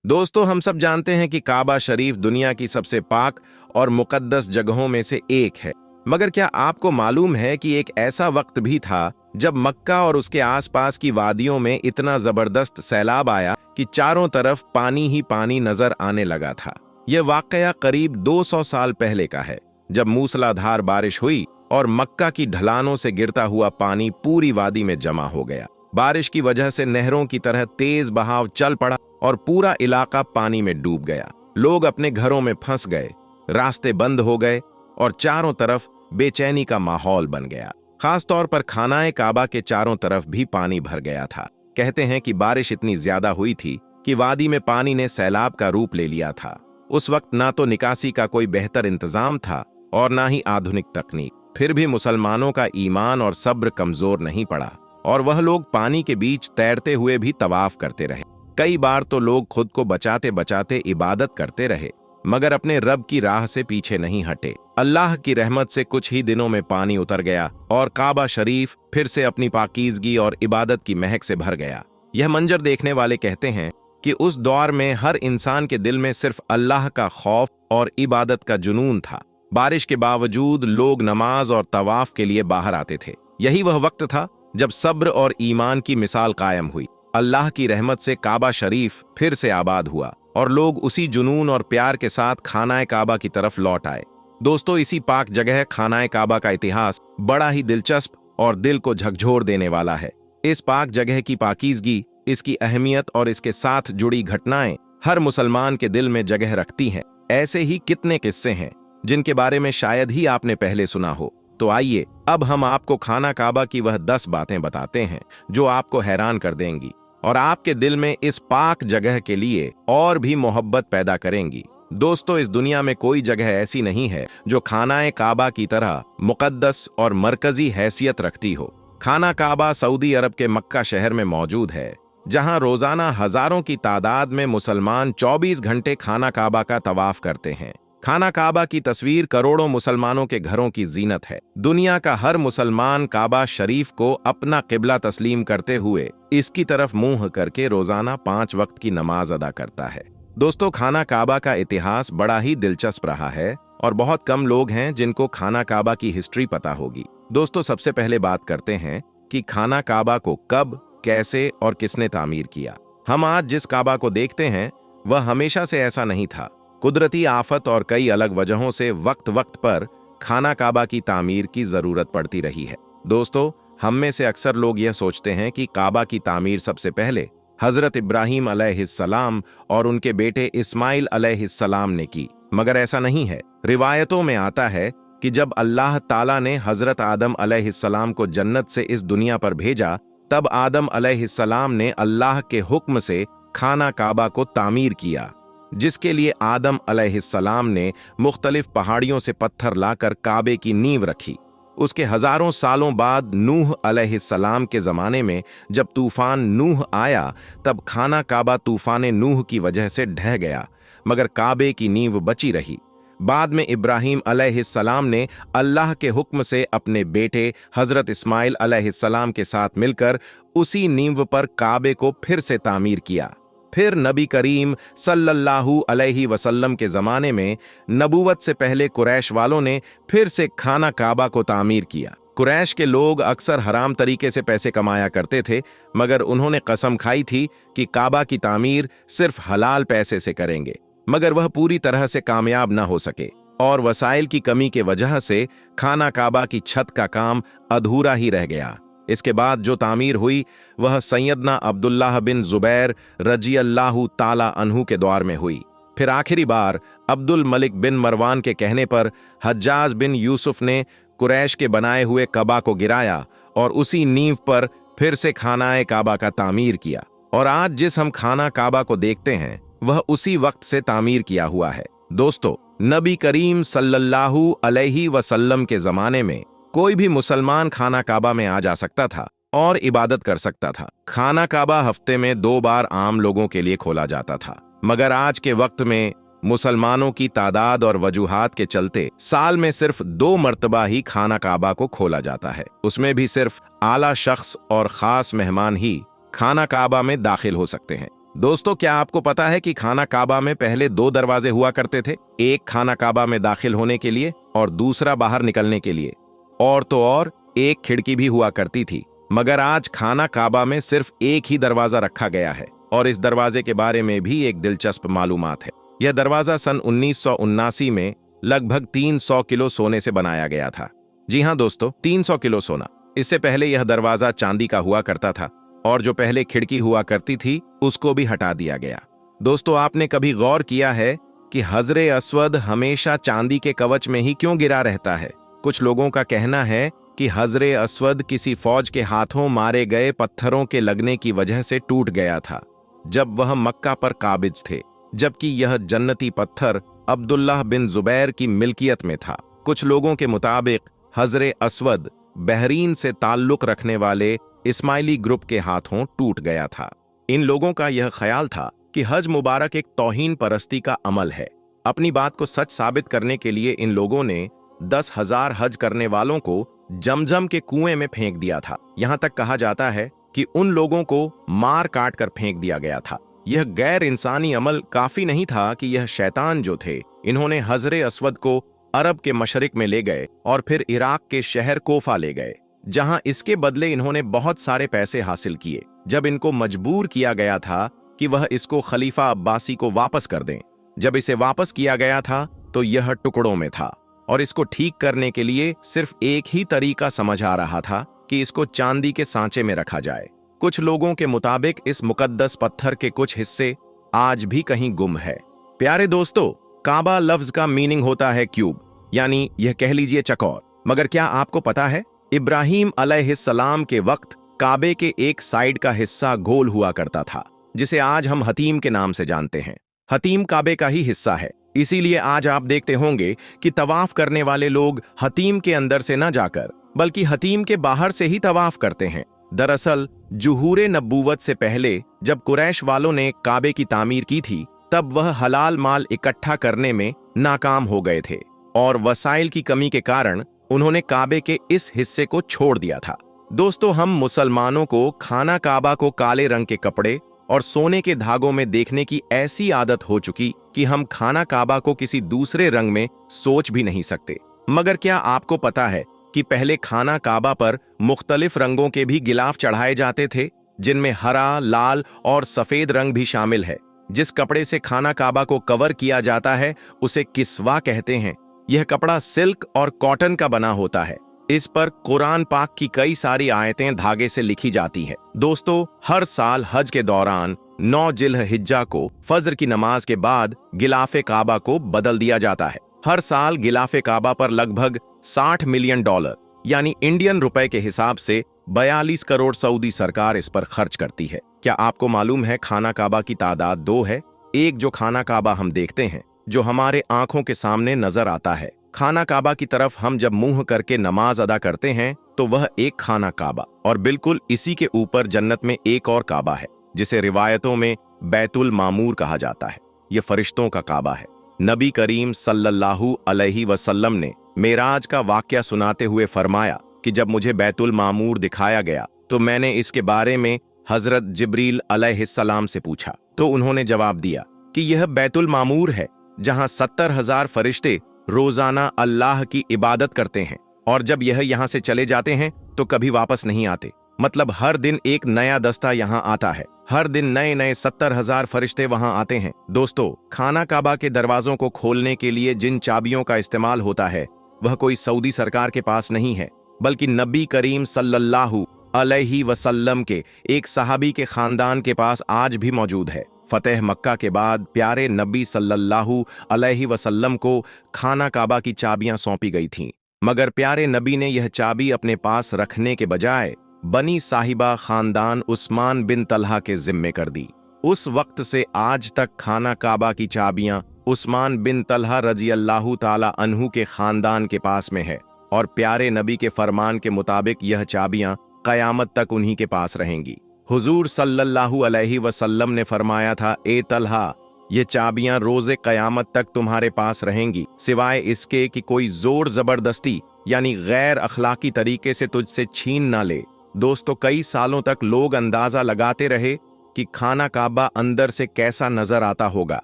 दोस्तों, हम सब जानते हैं कि काबा शरीफ दुनिया की सबसे पाक और मुकद्दस जगहों में से एक है। मगर क्या आपको मालूम है कि एक ऐसा वक्त भी था जब मक्का और उसके आसपास की वादियों में इतना जबरदस्त सैलाब आया कि चारों तरफ पानी ही पानी नजर आने लगा था। यह वाकया करीब 200 साल पहले का है, जब मूसलाधार बारिश हुई और मक्का की ढलानों से गिरता हुआ पानी पूरी वादी में जमा हो गया। बारिश की वजह से नहरों की तरह तेज बहाव चल पड़ा और पूरा इलाका पानी में डूब गया। लोग अपने घरों में फंस गए, रास्ते बंद हो गए और चारों तरफ बेचैनी का माहौल बन गया। खास तौर पर खानाए काबा के चारों तरफ भी पानी भर गया था। कहते हैं कि बारिश इतनी ज्यादा हुई थी कि वादी में पानी ने सैलाब का रूप ले लिया था। उस वक्त ना तो निकासी का कोई बेहतर इंतजाम था और ना ही आधुनिक तकनीक। फिर भी मुसलमानों का ईमान और सब्र कमजोर नहीं पड़ा और वह लोग पानी के बीच तैरते हुए भी तवाफ करते रहे। कई बार तो लोग खुद को बचाते बचाते इबादत करते रहे, मगर अपने रब की राह से पीछे नहीं हटे। अल्लाह की रहमत से कुछ ही दिनों में पानी उतर गया और काबा शरीफ फिर से अपनी पाकीज़गी और इबादत की महक से भर गया। यह मंजर देखने वाले कहते हैं कि उस दौर में हर इंसान के दिल में सिर्फ अल्लाह का खौफ और इबादत का जुनून था। बारिश के बावजूद लोग नमाज और तवाफ के लिए बाहर आते थे। यही वह वक्त था जब सब्र और ईमान की मिसाल कायम हुई। अल्लाह की रहमत से काबा शरीफ फिर से आबाद हुआ और लोग उसी जुनून और प्यार के साथ खानाए काबा की तरफ लौट आए। दोस्तों, इसी पाक जगह खानाए काबा का इतिहास बड़ा ही दिलचस्प और दिल को झकझोर देने वाला है। इस पाक जगह की पाकीज़गी, इसकी अहमियत और इसके साथ जुड़ी घटनाएं हर मुसलमान के दिल में जगह रखती हैं। ऐसे ही कितने किस्से हैं जिनके बारे में शायद ही आपने पहले सुना हो। तो आइए अब हम आपको खाना काबा की वह 10 बातें बताते हैं जो आपको हैरान कर देंगी और आपके दिल में इस पाक जगह के लिए और भी मोहब्बत पैदा करेंगी। दोस्तों, इस दुनिया में कोई जगह ऐसी नहीं है जो खानाए काबा की तरह मुकद्दस और मरकजी हैसियत रखती हो। खाना काबा सऊदी अरब के मक्का शहर में मौजूद है, जहां रोजाना हजारों की तादाद में मुसलमान 24 घंटे खाना काबा का तवाफ करते हैं। खाना काबा की तस्वीर करोड़ों मुसलमानों के घरों की जीनत है। दुनिया का हर मुसलमान काबा शरीफ को अपना किबला तस्लीम करते हुए इसकी तरफ मुंह करके रोजाना 5 वक्त की नमाज अदा करता है। दोस्तों, खाना काबा का इतिहास बड़ा ही दिलचस्प रहा है और बहुत कम लोग हैं जिनको खाना काबा की हिस्ट्री पता होगी। दोस्तों, सबसे पहले बात करते हैं कि खाना काबा को कब, कैसे और किसने तामीर किया। हम आज जिस काबा को देखते हैं वह हमेशा से ऐसा नहीं था। कुदरती आफत और कई अलग वजहों से वक्त वक्त पर खाना काबा की तामीर की जरूरत पड़ती रही है। दोस्तों, हम में से अक्सर लोग यह सोचते हैं कि काबा की तामीर सबसे पहले हजरत इब्राहीम अलैहिस्सलाम और उनके बेटे इस्माइल अलैहिस्सलाम ने की, मगर ऐसा नहीं है। रिवायतों में आता है कि जब अल्लाह ताला ने हजरत आदम अलैहिस्सलाम को जन्नत से इस दुनिया पर भेजा, तब आदम अलैहिस्सलाम ने अल्लाह के हुक्म से खाना काबा को तामीर किया, जिसके लिए आदम अलैहिस्सलाम ने मुख्तलिफ पहाड़ियों से पत्थर लाकर काबे की नींव रखी। उसके हजारों सालों बाद नूह अलैहिस्सलाम के जमाने में जब तूफान नूह आया, तब खाना काबा तूफान नूह की वजह से ढह गया, मगर काबे की नींव बची रही। बाद में इब्राहीम अलैहिस्सलाम ने अल्लाह के हुक्म से अपने बेटे हजरत इस्माइल अलैहिस्सलाम के साथ मिलकर उसी नींव पर काबे को फिर से तामीर किया। फिर नबी करीम सल्लल्लाहु अलैहि वसल्लम के ज़माने में नबूवत से पहले कुरैश वालों ने फिर से खाना काबा को तामीर किया। कुरैश के लोग अक्सर हराम तरीके से पैसे कमाया करते थे, मगर उन्होंने कसम खाई थी कि काबा की तामीर सिर्फ हलाल पैसे से करेंगे, मगर वह पूरी तरह से कामयाब न हो सके और वसाइल की कमी के वजह से खाना काबा की छत का काम अधूरा ही रह गया। इसके बाद जो तामीर हुई वह सैयदना अब्दुल्लाह बिन जुबैर रज़ियल्लाहु ताला अन्हु के दौर में हुई। फिर आखिरी बार अब्दुल मलिक बिन मरवान के कहने पर हज्जाज बिन यूसुफ ने कुरैश के बनाए हुए कबा को गिराया और उसी नींव पर फिर से खानाए काबा का तामीर किया। और आज जिस हम खाना काबा को देखते हैं वह उसी वक्त से तामीर किया हुआ है। दोस्तों, नबी करीम सल्लल्लाहु अलैहि वसल्लम के जमाने में कोई भी मुसलमान खाना काबा में आ जा सकता था और इबादत कर सकता था। खाना काबा हफ्ते में 2 बार आम लोगों के लिए खोला जाता था, मगर आज के वक्त में मुसलमानों की तादाद और वजूहात के चलते साल में सिर्फ 2 मर्तबा ही खाना काबा को खोला जाता है। उसमें भी सिर्फ आला शख्स और खास मेहमान ही खाना काबा में दाखिल हो सकते हैं। दोस्तों, क्या आपको पता है कि खाना काबा में पहले 2 दरवाजे हुआ करते थे? एक खाना काबा में दाखिल होने के लिए और दूसरा बाहर निकलने के लिए। और तो और एक खिड़की भी हुआ करती थी। मगर आज खाना काबा में सिर्फ एक ही दरवाजा रखा गया है और इस दरवाजे के बारे में भी एक दिलचस्प मालूमात है। यह दरवाजा सन 1979 में लगभग 300 किलो सोने से बनाया गया था। जी हाँ दोस्तों, 300 किलो सोना। इससे पहले यह दरवाजा चांदी का हुआ करता था और जो पहले खिड़की हुआ करती थी उसको भी हटा दिया गया। दोस्तों, आपने कभी गौर किया है कि हजरे अस्वद हमेशा चांदी के कवच में ही क्यों गिरा रहता है? कुछ लोगों का कहना है कि हजरे अस्वद किसी फौज के हाथों मारे गए पत्थरों के लगने की वजह से टूट गया था जब वह मक्का पर काबिज थे, जबकि यह जन्नती पत्थर अब्दुल्लाह बिन जुबैर की मिल्कियत में था। कुछ लोगों के मुताबिक हजरे अस्वद बहरीन से ताल्लुक रखने वाले इस्माइली ग्रुप के हाथों टूट गया था। इन लोगों का यह ख्याल था कि हज मुबारक एक तौहीन परस्ती का अमल है। अपनी बात को सच साबित करने के लिए इन लोगों ने 10,000 हज करने वालों को जमजम के कुएं में फेंक दिया था। यहां तक कहा जाता है कि उन लोगों को मार काट कर फेंक दिया गया था। यह गैर इंसानी अमल काफी नहीं था कि यह शैतान जो थे, इन्होंने हजरे अस्वद को अरब के मशरिक में ले गए और फिर इराक के शहर कोफा ले गए, जहां इसके बदले इन्होंने बहुत सारे पैसे हासिल किए। जब इनको मजबूर किया गया था कि वह इसको खलीफा अब्बासी को वापस कर दें, जब इसे वापस किया गया था तो यह टुकड़ों में था और इसको ठीक करने के लिए सिर्फ एक ही तरीका समझ आ रहा था कि इसको चांदी के सांचे में रखा जाए। कुछ लोगों के मुताबिक इस मुकद्दस पत्थर के कुछ हिस्से आज भी कहीं गुम है। प्यारे दोस्तों, काबा लफ्ज का मीनिंग होता है क्यूब, यानी यह कह लीजिए चकौर। मगर क्या आपको पता है, इब्राहिम अलैहिस्सलाम के वक्त काबे के एक साइड का हिस्सा गोल हुआ करता था, जिसे आज हम हतीम के नाम से जानते हैं। हतीम काबे का ही हिस्सा है, इसीलिए आज आप देखते होंगे कि तवाफ करने वाले लोग हतीम के अंदर से न जाकर बल्कि हतीम के बाहर से ही तवाफ करते हैं। दरअसल जुहूरे नबूवत से पहले जब कुरैश वालों ने काबे की तामीर की थी, तब वह हलाल माल इकट्ठा करने में नाकाम हो गए थे और वसाइल की कमी के कारण उन्होंने काबे के इस हिस्से को छोड़ दिया था। दोस्तों, हम मुसलमानों को खाना काबा को काले रंग के कपड़े और सोने के धागों में देखने की ऐसी आदत हो चुकी कि हम खाना काबा को किसी दूसरे रंग में सोच भी नहीं सकते। मगर क्या आपको पता है कि पहले खाना काबा पर मुख्तलिफ रंगों के भी गिलाफ चढ़ाए जाते थे, जिनमें हरा, लाल और सफेद रंग भी शामिल है। जिस कपड़े से खाना काबा को कवर किया जाता है उसे किस्वा कहते हैं। यह कपड़ा सिल्क और कॉटन का बना होता है। इस पर कुरान पाक की कई सारी आयतें धागे से लिखी जाती हैं। दोस्तों, हर साल हज के दौरान 9 जिल्हिज्जा को फजर की नमाज के बाद गिलाफे काबा को बदल दिया जाता है। हर साल गिलाफे काबा पर लगभग $60 मिलियन यानी इंडियन रुपए के हिसाब से 42 करोड़ सऊदी सरकार इस पर खर्च करती है। क्या आपको मालूम है खाना काबा की तादाद 2 है? एक जो खाना काबा हम देखते हैं, जो हमारे आंखों के सामने नजर आता है। खाना काबा की तरफ हम जब मुंह करके नमाज अदा करते हैं तो वह एक खाना काबा, और बिल्कुल इसी के ऊपर जन्नत में एक और काबा है जिसे रिवायतों में बैतुल मामूर कहा जाता है। यह फरिश्तों का काबा है। नबी करीम सल्लल्लाहु अलैहि वसल्लम ने मेराज का वाकया सुनाते हुए फरमाया कि जब मुझे बैतुल मामूर दिखाया गया तो मैंने इसके बारे में हजरत जिब्रील अलैहिस्सलाम से पूछा, तो उन्होंने जवाब दिया कि यह बैतुल मामूर है जहां 70,000 फरिश्ते रोजाना अल्लाह की इबादत करते हैं, और जब यह यहाँ से चले जाते हैं तो कभी वापस नहीं आते। मतलब हर दिन एक नया दस्ता यहाँ आता है। हर दिन नए नए 70,000 फरिश्ते वहां आते हैं। दोस्तों, खाना काबा के दरवाजों को खोलने के लिए जिन चाबियों का इस्तेमाल होता है वह कोई सऊदी सरकार के पास नहीं है, बल्कि नबी करीम सल्लल्लाहु अलैहि वसल्लम के एक सहाबी के खानदान के पास आज भी मौजूद है। फतेह मक्का के बाद प्यारे नबी सल्लल्लाहु अलैहि वसल्लम को खाना काबा की चाबियां सौंपी गई थीं, मगर प्यारे नबी ने यह चाबी अपने पास रखने के बजाय बनी साहिबा खानदान उस्मान बिन तलहा के जिम्मे कर दी। उस वक्त से आज तक खाना काबा की चाबियां उस्मान बिन तलहा रजी अल्लाहु ताला अन्हु के खानदान के पास में है, और प्यारे नबी के फरमान के मुताबिक यह चाबियां कयामत तक उन्हीं के पास रहेंगी। हुजूर सल्लल्लाहु अलैहि वसल्लम ने फरमाया था, ए तलहा, ये चाबियां रोजे कयामत तक तुम्हारे पास रहेंगी, सिवाय इसके कि कोई जोर जबरदस्ती यानी गैर अखलाकी तरीके से तुझसे छीन ना ले। दोस्तों, कई सालों तक लोग अंदाजा लगाते रहे कि खाना काबा अंदर से कैसा नजर आता होगा।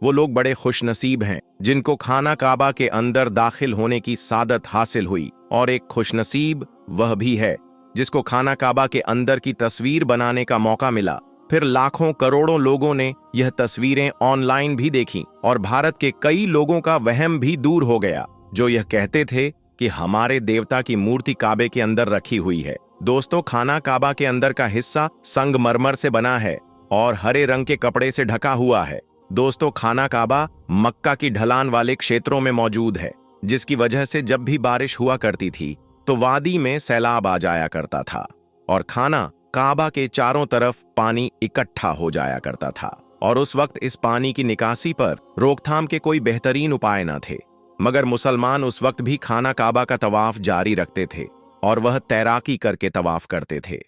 वो लोग बड़े खुशनसीब हैं जिनको खाना काबा के अंदर दाखिल होने की सादत हासिल हुई, और एक खुशनसीब वह भी है जिसको खाना काबा के अंदर की तस्वीर बनाने का मौका मिला। फिर लाखों करोड़ों लोगों ने यह तस्वीरें ऑनलाइन भी देखी और भारत के कई लोगों का वहम भी दूर हो गया जो यह कहते थे कि हमारे देवता की मूर्ति काबे के अंदर रखी हुई है। दोस्तों, खाना काबा के अंदर का हिस्सा संगमरमर से बना है और हरे रंग के कपड़े से ढका हुआ है। दोस्तों, खाना काबा मक्का की ढलान वाले क्षेत्रों में मौजूद है, जिसकी वजह से जब भी बारिश हुआ करती थी तो वादी में सैलाब आ जाया करता था और खाना काबा के चारों तरफ पानी इकट्ठा हो जाया करता था। और उस वक्त इस पानी की निकासी पर रोकथाम के कोई बेहतरीन उपाय न थे, मगर मुसलमान उस वक्त भी खाना काबा का तवाफ जारी रखते थे और वह तैराकी करके तवाफ करते थे।